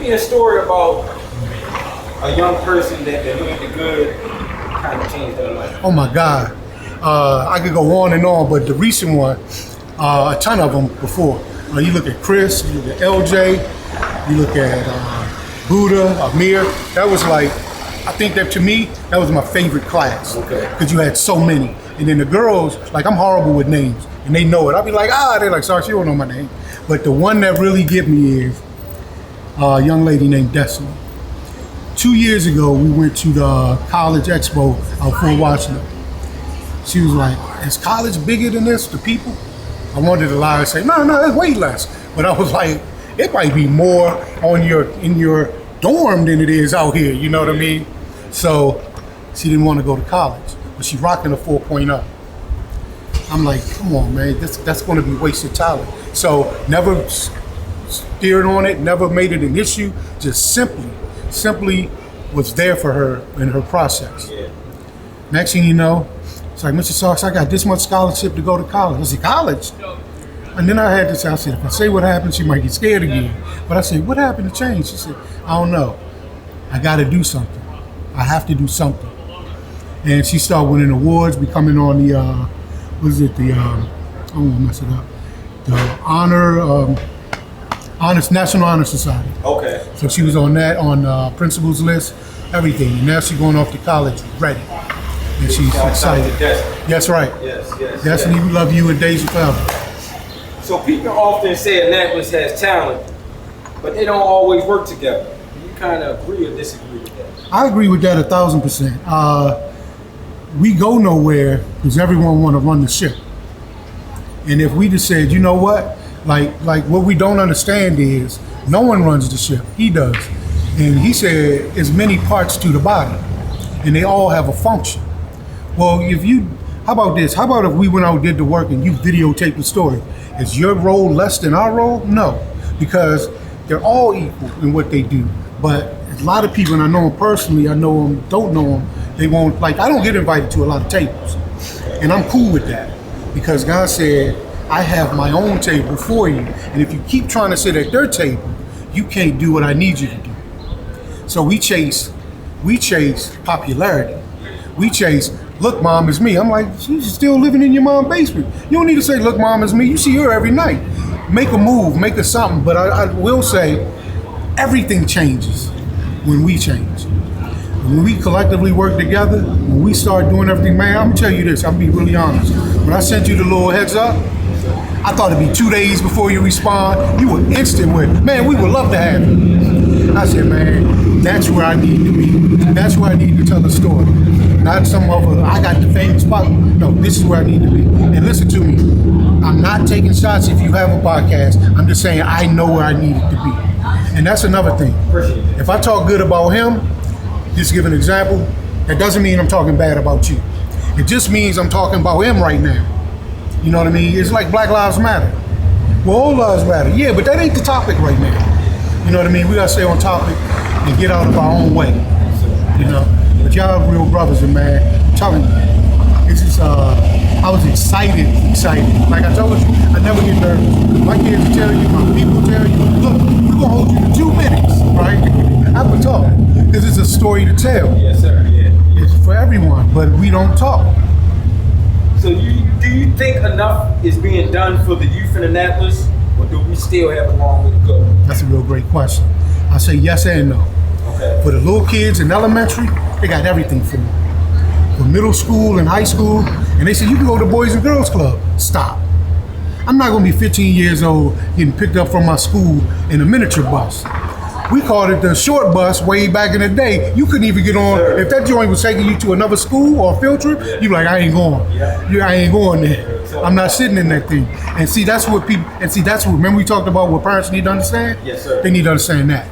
me a story about a young person that the Hood2Good kind of changed their life. Oh my God. I could go on and on, but the recent one, a ton of them before. You look at Chris, you look at LJ, you look at Buddha, Amir. That was like, I think that to me, that was my favorite class. Okay. Because you had so many. And then the girls, like I'm horrible with names, and they know it. I'll be like, they're like, sorry, she don't know my name. But the one that really get me is a young lady named Destiny. 2 years ago, we went to the college expo out Fort Washington. She was like, is college bigger than this, the people? I wanted to lie and say, no, it's way less. But I was like, it might be more in your dorm than it is out here, you know what I mean? So she didn't want to go to college, but she's rocking a 4.0. I'm like, come on, man, that's going to be wasted talent. So never steered on it, never made it an issue, just simply was there for her in her process. Yeah. Next thing you know, it's like, Mr. Sox, I got this much scholarship to go to college. I said, college? And then I had to say, I said, if I say what happened, she might get scared again. But I said, what happened to change? She said, I don't know. I got to do something. I have to do something. And she started winning awards, becoming on the, I don't want to mess it up, the National Honor Society. Okay. So she was on that, on principal's list, everything. And now she's going off to college ready. And she's excited. That's right. Yes. Destiny, we love you and Daisy forever. So people often say Annapolis has talent, but they don't always work together. Do you kind of agree or disagree with that? I agree with that 1,000%. We go nowhere because everyone want to run the ship. And if we just said, you know what, like what we don't understand is no one runs the ship. He does. And he said there's many parts to the body and they all have a function. Well, how about this? How about if we went out and did the work and you videotaped the story? Is your role less than our role? No, because they're all equal in what they do. But a lot of people, and I know them personally, I know them, don't know them, they won't, like, I don't get invited to a lot of tables. And I'm cool with that because God said, I have my own table for you. And if you keep trying to sit at their table, you can't do what I need you to do. So we chase popularity. We chase, look, mom, it's me. I'm like, she's still living in your mom's basement. You don't need to say, look, mom, it's me. You see her every night. Make a move, make a something. But I will say, everything changes when we change. When we collectively work together, when we start doing everything, man, I'm gonna tell you this, I'll be really honest. When I sent you the little heads up, I thought it'd be 2 days before you respond. You were instant with, man, we would love to have you. I said, man, that's where I need to be. That's where I need to tell the story. Not some other, I got the famous spot. No, this is where I need to be. And listen to me, I'm not taking shots if you have a podcast. I'm just saying I know where I need it to be. And that's another thing. If I talk good about him, just give an example, that doesn't mean I'm talking bad about you. It just means I'm talking about him right now. You know what I mean? It's like Black Lives Matter. Well, all lives matter. Yeah, but that ain't the topic right now. You know what I mean? We gotta stay on topic and get out of our own way. You know? But y'all real brothers, and man, I'm telling you, this is, I was excited. Like I told you, I never get nervous. My kids tell you, my people tell you, look, we're gonna hold you to 2 minutes, right? I would talk, because it's a story to tell. Yes, sir, yeah. It's for everyone, but we don't talk. So do you think enough is being done for the youth in Annapolis, or do we still have a long way to go? That's a real great question. I say yes and no. Okay. For the little kids in elementary, they got everything for them. For middle school and high school, and they say you can go to Boys and Girls Club. Stop. I'm not gonna be 15 years old getting picked up from my school in a miniature bus. We called it the short bus way back in the day. You couldn't even get on. If that joint was taking you to another school or a field trip, you'd be like, I ain't going. I ain't going there. I'm not sitting in that thing. And see, that's what people, remember we talked about what parents need to understand? Yes, sir. They need to understand that.